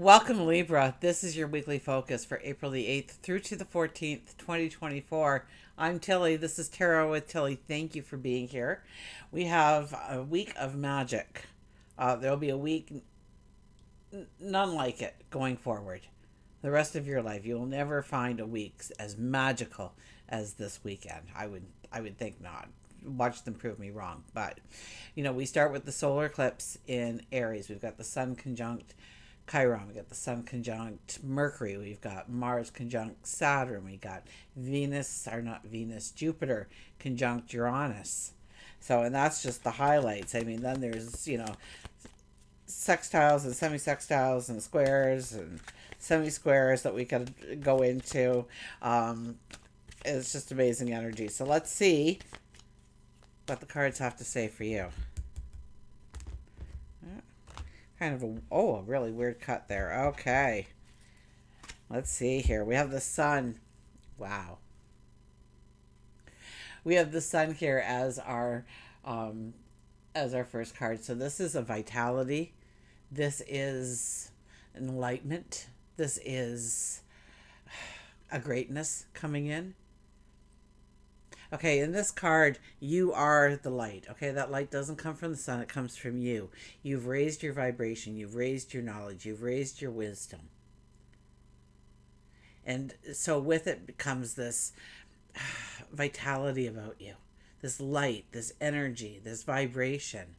Welcome, Libra. This is your weekly focus for April the 8th through to the 14th, 2024. I'm Tilly. This is Tarot with Tilly. Thank you for being here. We have a week of magic. There'll be a week, none like it, going forward. The rest of your life, you will never find a week as magical as this weekend. I would think not. Watch them prove me wrong. But, we start with the solar eclipse in Aries. We've got the sun conjunct Chiron, we got the sun conjunct Mercury, we've got Mars conjunct Saturn, we got Jupiter conjunct Uranus. So, and that's just the highlights. I mean, then there's, sextiles and semi-sextiles and squares and semi-squares that we could go into. It's just amazing energy. So let's see what the cards have to say for you. Kind of a really weird cut there. Okay. Let's see here. We have the sun. Wow. We have the sun here as our first card. So this is a vitality. This is enlightenment. This is a greatness coming in. Okay, in this card, you are the light. Okay, that light doesn't come from the sun, it comes from you. You've raised your vibration, you've raised your knowledge, you've raised your wisdom. And so with it becomes this vitality about you, this light, this energy, this vibration.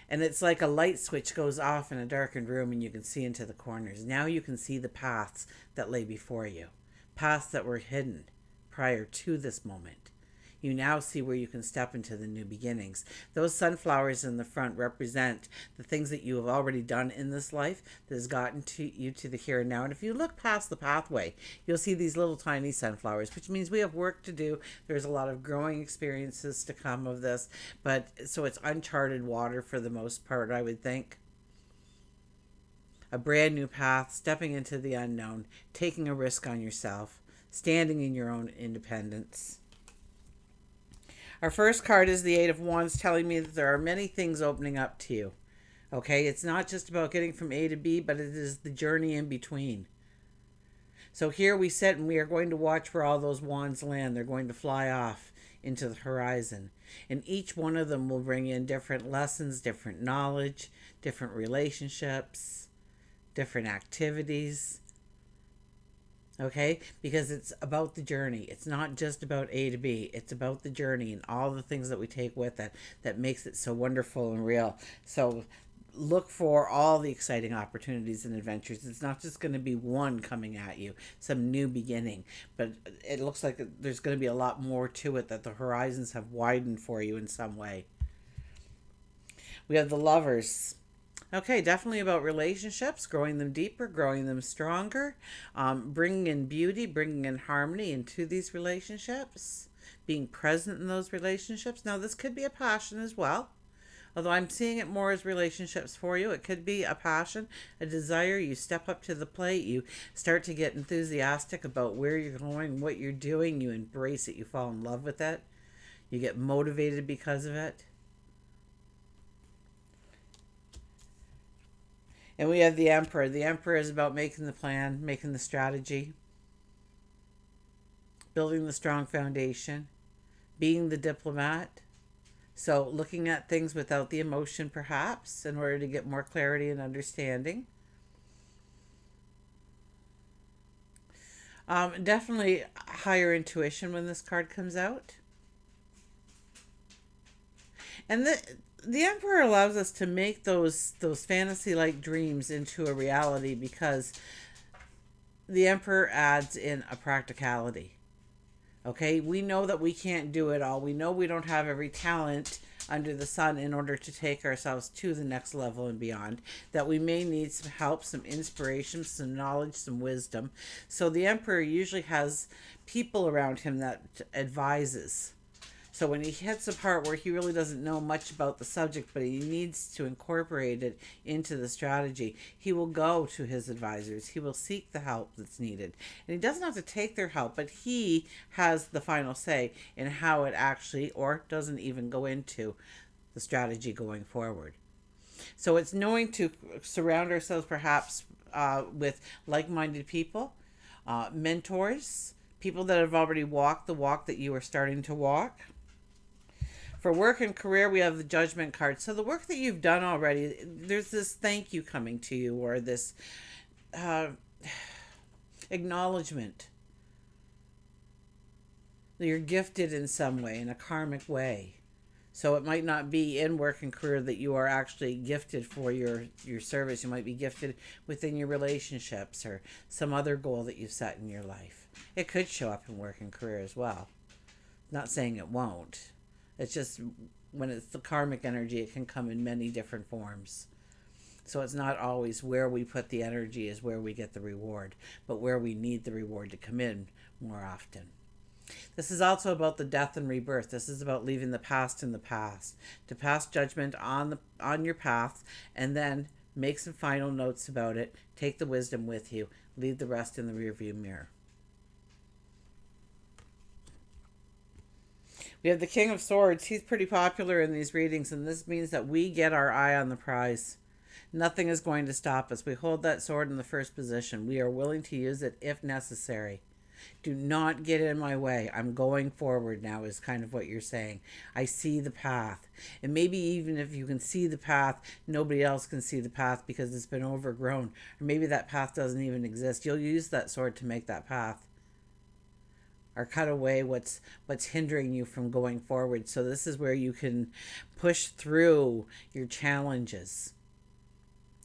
And it's like a light switch goes off in a darkened room and you can see into the corners. Now you can see the paths that lay before you, paths that were hidden prior to this moment. You now see where you can step into the new beginnings. Those sunflowers in the front represent the things that you have already done in this life that has gotten to you to the here and now. And if you look past the pathway, you'll see these little tiny sunflowers, which means we have work to do. There's a lot of growing experiences to come of this, but so it's uncharted water for the most part, I would think. A brand new path, stepping into the unknown, taking a risk on yourself, standing in your own independence. Our first card is the Eight of Wands, telling me that there are many things opening up to you. Okay, it's not just about getting from A to B, but it is the journey in between. So here we sit and we are going to watch where all those wands land. They're going to fly off into the horizon. And each one of them will bring in different lessons, different knowledge, different relationships, different activities. Okay, because it's about the journey. It's not just about A to B. It's about the journey and all the things that we take with it that makes it so wonderful and real. So look for all the exciting opportunities and adventures. It's not just going to be one coming at you, some new beginning, but it looks like there's going to be a lot more to it, that the horizons have widened for you in some way. We have the Lovers. Okay, definitely about relationships, growing them deeper, growing them stronger, bringing in beauty, bringing in harmony into these relationships, being present in those relationships. Now, this could be a passion as well, although I'm seeing it more as relationships for you. It could be a passion, a desire. You step up to the plate, you start to get enthusiastic about where you're going, what you're doing, you embrace it, you fall in love with it, you get motivated because of it. And we have the Emperor. The Emperor is about making the plan, making the strategy, building the strong foundation, being the diplomat. So looking at things without the emotion, perhaps, in order to get more clarity and understanding. Definitely higher intuition when this card comes out. And the Emperor allows us to make those fantasy like dreams into a reality, because the Emperor adds in a practicality. Okay, we know that we can't do it all. We know we don't have every talent under the sun in order to take ourselves to the next level and beyond, that we may need some help, some inspiration, some knowledge, some wisdom. So the Emperor usually has people around him that advises. So when he hits a part where he really doesn't know much about the subject, but he needs to incorporate it into the strategy, he will go to his advisors. He will seek the help that's needed. And he doesn't have to take their help, but he has the final say in how it actually, or doesn't even go into the strategy going forward. So it's knowing to surround ourselves perhaps with like-minded people, mentors, people that have already walked the walk that you are starting to walk. For work and career, we have the judgment card. So the work that you've done already, there's this thank you coming to you, or this uh, acknowledgement that you're gifted in some way, in a karmic way. So it might not be in work and career that you are actually gifted for your service. You might be gifted within your relationships or some other goal that you've set in your life. It could show up in work and career as well. Not saying it won't. It's just when it's the karmic energy, it can come in many different forms. So it's not always where we put the energy is where we get the reward, but where we need the reward to come in more often. This is also about the death and rebirth. This is about leaving the past in the past, to pass judgment on your path, and then make some final notes about it. Take the wisdom with you. Leave the rest in the rearview mirror. We have the King of Swords. He's pretty popular in these readings, and this means that we get our eye on the prize. Nothing is going to stop us. We hold that sword in the first position. We are willing to use it if necessary. Do not get in my way. I'm going forward now, is kind of what you're saying. I see the path. And maybe even if you can see the path, nobody else can see the path because it's been overgrown. Or maybe that path doesn't even exist. You'll use that sword to make that path, or cut away what's hindering you from going forward. So this is where you can push through your challenges.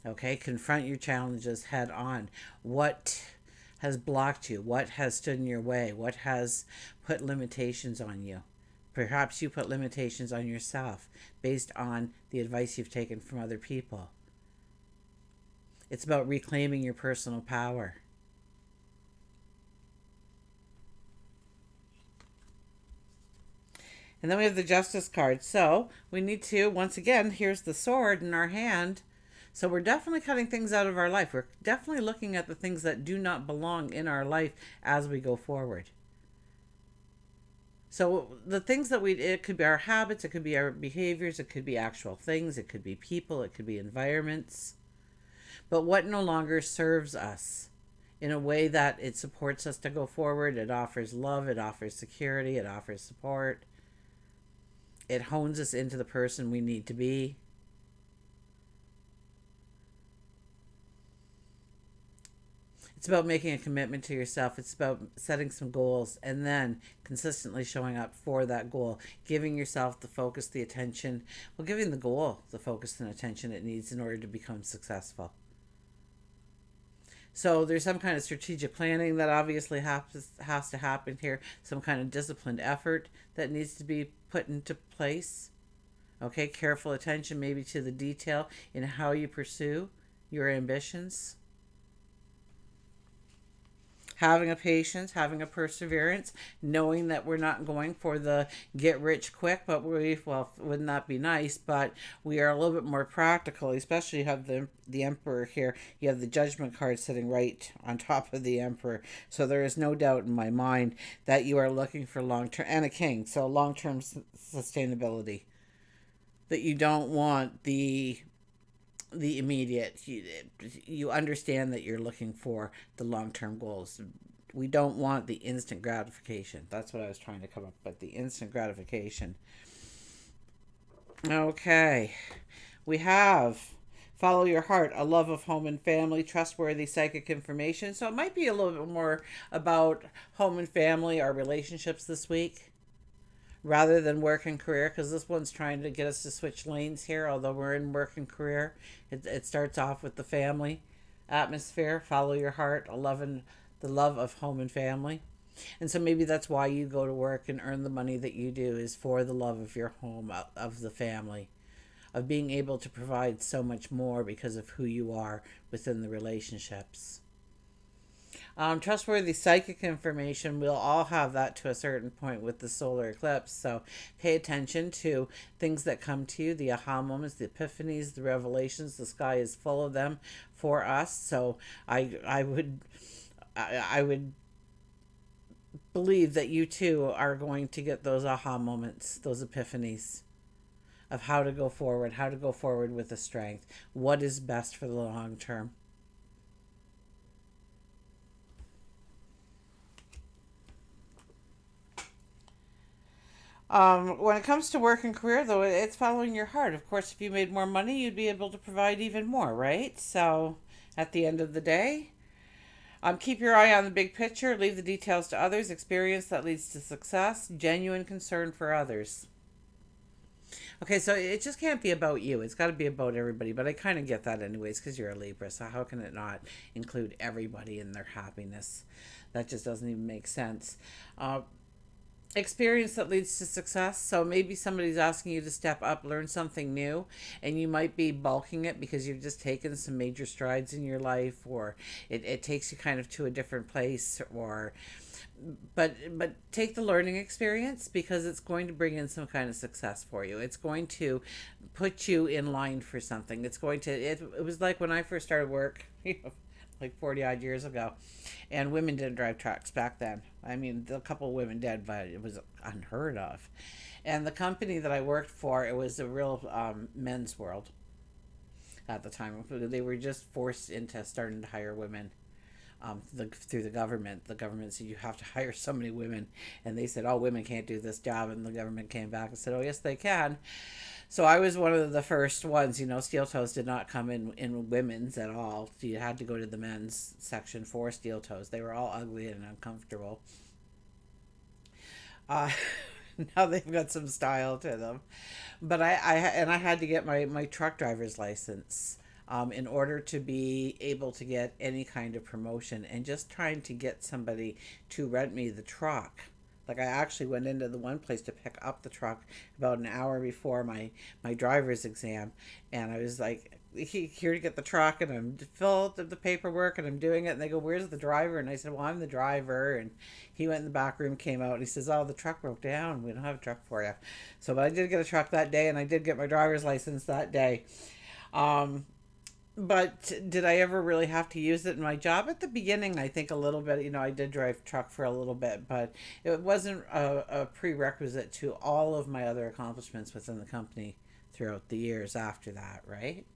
Okay, confront your challenges head on. What has blocked you? What has stood in your way? What has put limitations on you? Perhaps you put limitations on yourself based on the advice you've taken from other people. It's about reclaiming your personal power. And then we have the Justice card. So we need to, once again, here's the sword in our hand. So we're definitely cutting things out of our life. We're definitely looking at the things that do not belong in our life as we go forward. So the things that it could be our habits, it could be our behaviors, it could be actual things, it could be people, it could be environments. But what no longer serves us in a way that it supports us to go forward, it offers love, it offers security, it offers support. It hones us into the person we need to be. It's about making a commitment to yourself. It's about setting some goals and then consistently showing up for that goal, giving yourself the focus, the attention, well, giving the goal the focus and attention it needs in order to become successful. So there's some kind of strategic planning that obviously has to happen here, some kind of disciplined effort that needs to be put into place. Okay, careful attention maybe to the detail in how you pursue your ambitions. Having a patience, having a perseverance, knowing that we're not going for the get rich quick, but wouldn't that be nice? But we are a little bit more practical, especially you have the Emperor here. You have the Judgment card sitting right on top of the Emperor. So there is no doubt in my mind that you are looking for long-term, and a King, so long-term sustainability. That you don't want the immediate. You understand that you're looking for the long-term goals. We don't want the instant gratification. That's what I was trying to come up with, the instant gratification. Okay, we have follow your heart, a love of home and family, trustworthy psychic information. So it might be a little bit more about home and family, our relationships this week, rather than work and career, because this one's trying to get us to switch lanes here, although we're in work and career. It starts off with the family atmosphere, follow your heart, the love of home and family. And so maybe that's why you go to work and earn the money that you do, is for the love of your home, of the family, of being able to provide so much more because of who you are within the relationships. Trustworthy psychic information, we'll all have that to a certain point with the solar eclipse. So pay attention to things that come to you, the aha moments, the epiphanies, the revelations. The sky is full of them for us. So I would believe that you too are going to get those aha moments, those epiphanies. of how to go forward with the strength. What is best for the long term? When it comes to work and career, though, it's following your heart. Of course, if you made more money, you'd be able to provide even more, right? So, at the end of the day, keep your eye on the big picture, leave the details to others, experience that leads to success, genuine concern for others. Okay, so it just can't be about you. It's got to be about everybody. But I kind of get that anyways because you're a Libra. So how can it not include everybody in their happiness? That just doesn't even make sense. Uh, Experience that leads to success. So maybe somebody's asking you to step up, learn something new, and you might be bulking it because you've just taken some major strides in your life, or it takes you kind of to a different place, or but take the learning experience because it's going to bring in some kind of success for you. It's going to put you in line for something. It's going to it was like when I first started work, like 40 odd years ago, and women didn't drive trucks back then. I mean, a couple of women did, but it was unheard of. And the company that I worked for, it was a real men's world at the time. They were just forced into starting to hire women through the government. The government said you have to hire so many women, and they said, "Oh, women can't do this job." And the government came back and said, "Oh, yes, they can." So I was one of the first ones. Steel toes did not come in women's at all. So you had to go to the men's section for steel toes. They were all ugly and uncomfortable. Uh, Now they've got some style to them, but I had to get my truck driver's license. In order to be able to get any kind of promotion, and just trying to get somebody to rent me the truck. Like I actually went into the one place to pick up the truck about an hour before my driver's exam, and I was like, here to get the truck, and I'm filled out the paperwork and I'm doing it, and they go, "Where's the driver?" And I said, "Well, I'm the driver." And he went in the back room, came out, and he says, "Oh, the truck broke down. We don't have a truck for you." So, but I did get a truck that day, and I did get my driver's license that day. Um, but did I ever really have to use it in my job? At the beginning, I think a little bit. I did drive truck for a little bit, but it wasn't a prerequisite to all of my other accomplishments within the company throughout the years after that, right?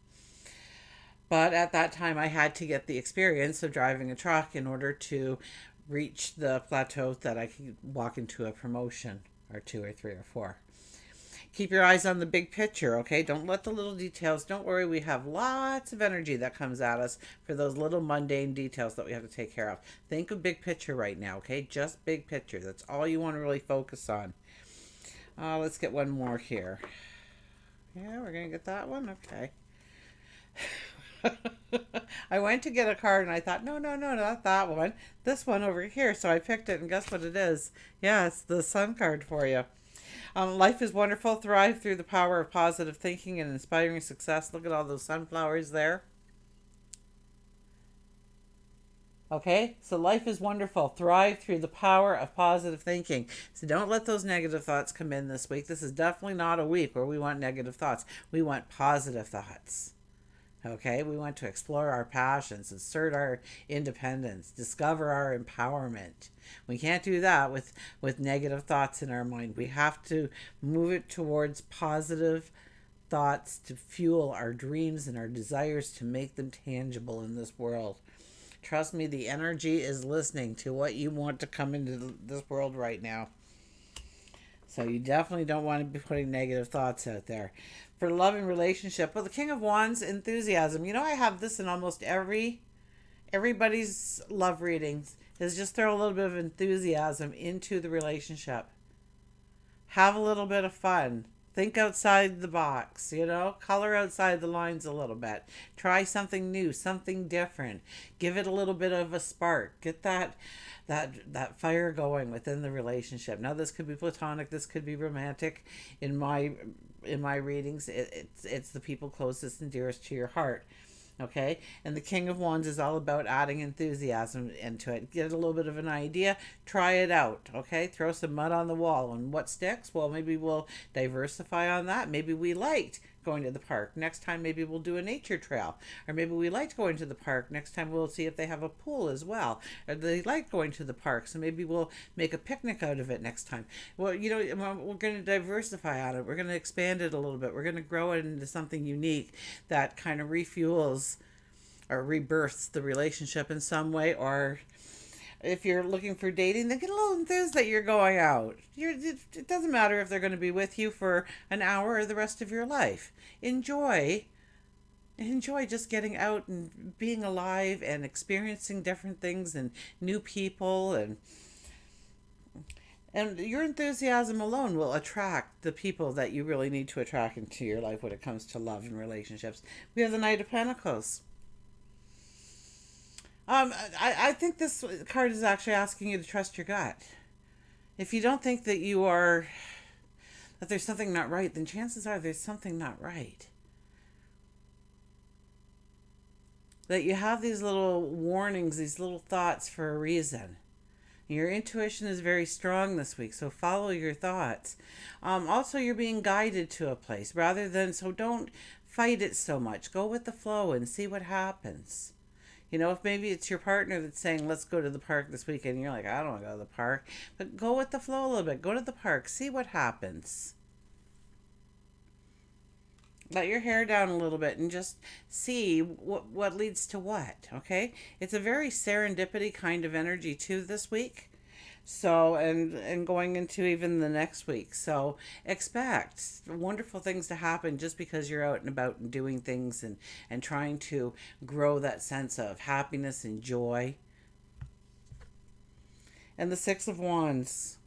But at that time, I had to get the experience of driving a truck in order to reach the plateau that I could walk into a promotion or two or three or four. Keep your eyes on the big picture, okay? Don't let the little details, don't worry, we have lots of energy that comes at us for those little mundane details that we have to take care of. Think of big picture right now, okay? Just big picture. That's all you want to really focus on. Let's get one more here. Yeah, we're going to get that one? Okay. I went to get a card and I thought, no, no, no, not that one. This one over here. So I picked it, and guess what it is? Yeah, it's the sun card for you. Life is wonderful. Thrive through the power of positive thinking and inspiring success. Look at all those sunflowers there. Okay, so life is wonderful. Thrive through the power of positive thinking. So don't let those negative thoughts come in this week. This is definitely not a week where we want negative thoughts. We want positive thoughts. Okay, we want to explore our passions, assert our independence, discover our empowerment. We can't do that with negative thoughts in our mind. We have to move it towards positive thoughts to fuel our dreams and our desires to make them tangible in this world. Trust me, the energy is listening to what you want to come into this world right now. So you definitely don't want to be putting negative thoughts out there. For love and relationship, well, the King of Wands, enthusiasm. I have this in almost everybody's love readings, is just throw a little bit of enthusiasm into the relationship. Have a little bit of fun. Think outside the box, color outside the lines a little bit. Try something new, something different. Give it a little bit of a spark. Get that fire going within the relationship. Now this could be platonic, this could be romantic. In my readings, it's the people closest and dearest to your heart. Okay, and the King of Wands is all about adding enthusiasm into it. Get a little bit of an idea, try it out. Okay, throw some mud on the wall, and what sticks? Well, maybe we'll diversify on that. Maybe we liked going to the park. Next time, maybe we'll do a nature trail. Or maybe we liked going to the park. Next time, we'll see if they have a pool as well. Or they like going to the park, so maybe we'll make a picnic out of it next time. Well, we're going to diversify on it. We're going to expand it a little bit. We're going to grow it into something unique that kind of refuels or rebirths the relationship in some way. Or if you're looking for dating, then get a little enthused that you're going out. It doesn't matter if they're going to be with you for an hour or the rest of your life. Enjoy just getting out and being alive and experiencing different things and new people, and your enthusiasm alone will attract the people that you really need to attract into your life when it comes to love and relationships. We have the Knight of Pentacles. I think this card is actually asking you to trust your gut. If you don't think that that there's something not right, then chances are there's something not right. That you have these little warnings, these little thoughts for a reason. Your intuition is very strong this week, so follow your thoughts. Also, you're being guided to a place so don't fight it so much. Go with the flow and see what happens. If maybe it's your partner that's saying, let's go to the park this weekend, and you're like, I don't want to go to the park. But go with the flow a little bit. Go to the park. See what happens. Let your hair down a little bit and just see what leads to what, okay? It's a very serendipity kind of energy, too, this week. So, and going into even the next week. So, expect wonderful things to happen just because you're out and about and doing things and trying to grow that sense of happiness and joy. And the Six of Wands.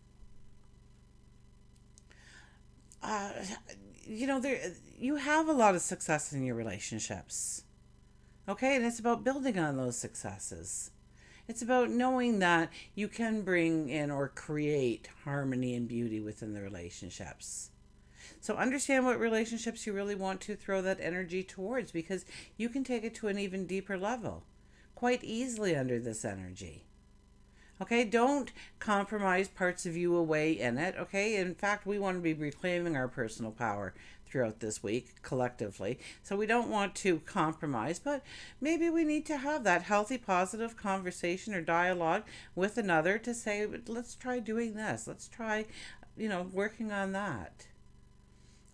You have a lot of success in your relationships. Okay? And it's about building on those successes. It's about knowing that you can bring in or create harmony and beauty within the relationships. So understand what relationships you really want to throw that energy towards, because you can take it to an even deeper level quite easily under this energy. Okay, don't compromise parts of you away in it. Okay, in fact, we want to be reclaiming our personal power throughout this week collectively. So we don't want to compromise, but maybe we need to have that healthy, positive conversation or dialogue with another to say, let's try doing this. Let's try, working on that.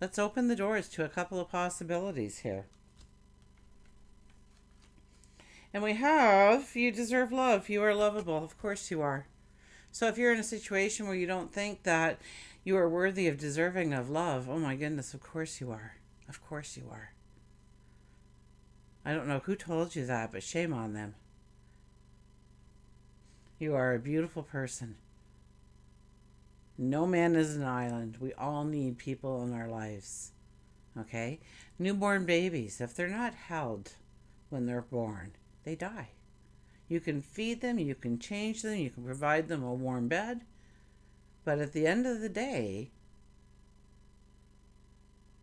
Let's open the doors to a couple of possibilities here. And we have, you deserve love. You are lovable. Of course you are. So if you're in a situation where you don't think that you are worthy of deserving of love, oh my goodness, of course you are. Of course you are. I don't know who told you that, but shame on them. You are a beautiful person. No man is an island. We all need people in our lives. Okay? Newborn babies, if they're not held when they're born, they die. You can feed them, you can change them, you can provide them a warm bed. But at the end of the day,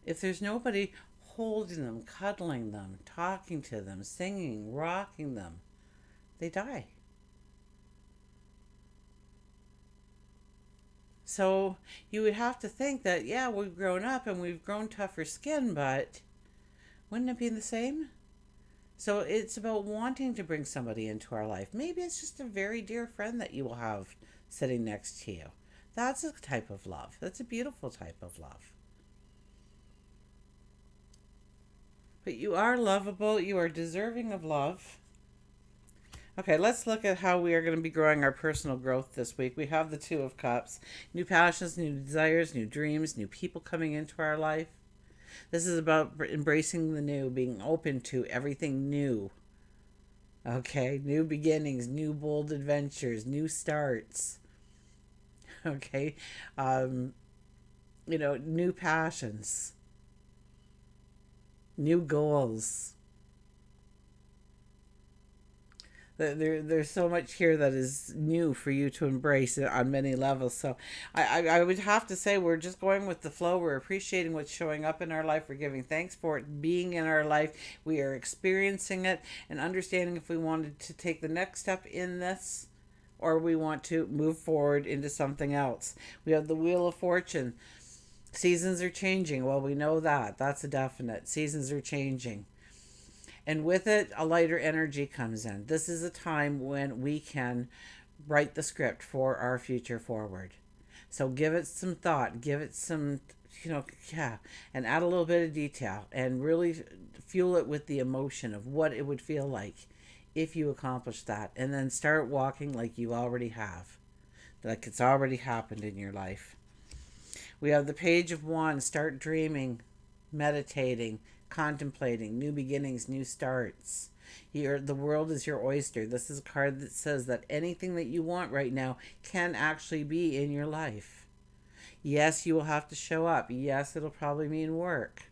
if there's nobody holding them, cuddling them, talking to them, singing, rocking them, they die. So you would have to think that, yeah, we've grown up and we've grown tougher skin, but wouldn't it be the same? So it's about wanting to bring somebody into our life. Maybe it's just a very dear friend that you will have sitting next to you. That's a type of love. That's a beautiful type of love. But you are lovable. You are deserving of love. Okay, let's look at how we are going to be growing our personal growth this week. We have the Two of Cups. New passions, new desires, new dreams, new people coming into our life. This is about embracing the new, being open to everything new. Okay, new beginnings, new bold adventures, new starts. Okay, new passions, new goals. There's so much here that is new for you to embrace on many levels. So I would have to say we're just going with the flow. We're appreciating what's showing up in our life. We're giving thanks for it being in our life. We are experiencing it and understanding if we wanted to take the next step in this or we want to move forward into something else. We have the Wheel of Fortune. Seasons are changing. Well, we know that. That's a definite. Seasons are changing. And with it, a lighter energy comes in. This is a time when we can write the script for our future forward. So give it some thought, give it some, yeah, and add a little bit of detail and really fuel it with the emotion of what it would feel like if you accomplish that. And then start walking like you already have, like it's already happened in your life. We have the Page of Wands. Start dreaming, meditating, contemplating, new beginnings, new starts. The world is your oyster. This is a card that says that anything that you want right now can actually be in your life. Yes, you will have to show up. Yes, it'll probably mean work.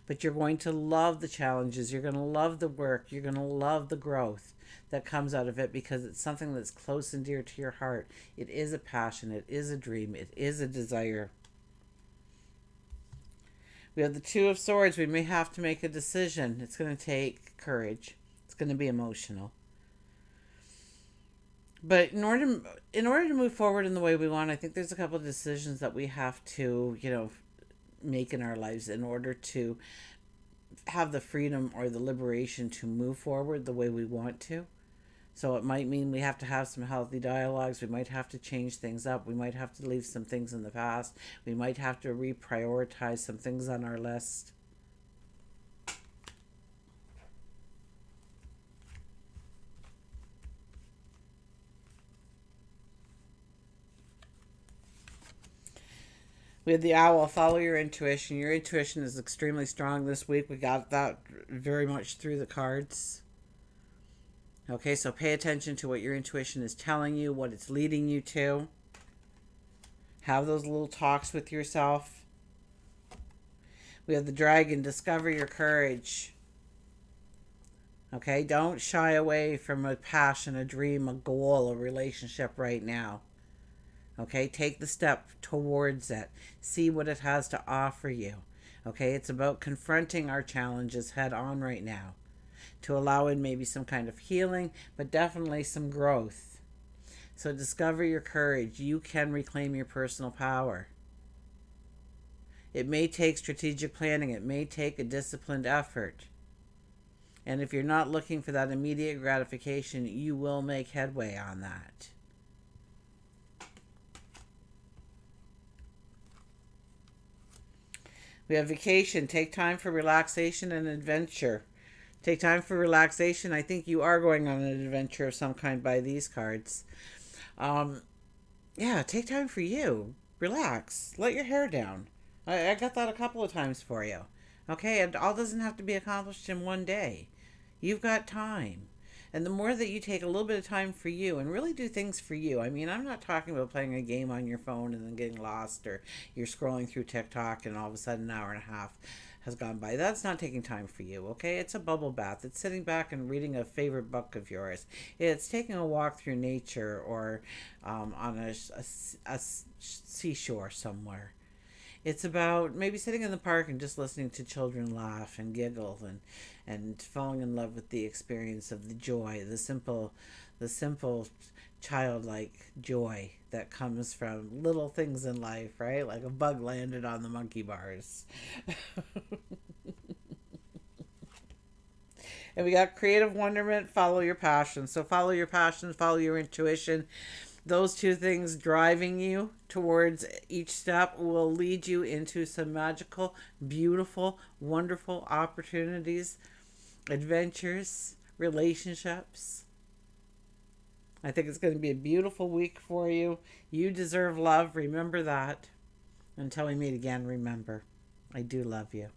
But you're going to love the challenges. You're going to love the work. You're going to love the growth that comes out of it because it's something that's close and dear to your heart. It is a passion. It is a dream. It is a desire. We have the Two of Swords. We may have to make a decision. It's going to take courage. It's going to be emotional. But in order to move forward in the way we want, I think there's a couple of decisions that we have to, make in our lives in order to have the freedom or the liberation to move forward the way we want to. So it might mean we have to have some healthy dialogues. We might have to change things up. We might have to leave some things in the past. We might have to reprioritize some things on our list. We have the Owl. Follow your intuition. Your intuition is extremely strong this week. We got that very much through the cards. Okay, so pay attention to what your intuition is telling you, what it's leading you to. Have those little talks with yourself. We have the Dragon. Discover your courage. Okay, don't shy away from a passion, a dream, a goal, a relationship right now. Okay, take the step towards it. See what it has to offer you. Okay, it's about confronting our challenges head on right now to allow in maybe some kind of healing, but definitely some growth. So discover your courage. You can reclaim your personal power. It may take strategic planning, it may take a disciplined effort. And if you're not looking for that immediate gratification, you will make headway on that. We have vacation. Take time for relaxation and adventure. Take time for relaxation. I think you are going on an adventure of some kind by these cards. Um, yeah, take time for you. Relax. Let your hair down. I got that a couple of times for you. Okay, and all doesn't have to be accomplished in one day. You've got time. And the more that you take a little bit of time for you and really do things for you, I mean, I'm not talking about playing a game on your phone and then getting lost, or you're scrolling through TikTok and all of a sudden an hour and a half has gone by. That's not taking time for you, okay? It's a bubble bath. It's sitting back and reading a favorite book of yours. It's taking a walk through nature or on a seashore somewhere. It's about maybe sitting in the park and just listening to children laugh and giggle and falling in love with the experience of the joy, the simple childlike joy that comes from little things in life, right? Like a bug landed on the monkey bars. And we got creative wonderment, follow your passion. So follow your passion, follow your intuition. Those two things driving you towards each step will lead you into some magical, beautiful, wonderful opportunities, adventures, relationships. I think it's going to be a beautiful week for you. You deserve love. Remember that. Until we meet again, remember, I do love you.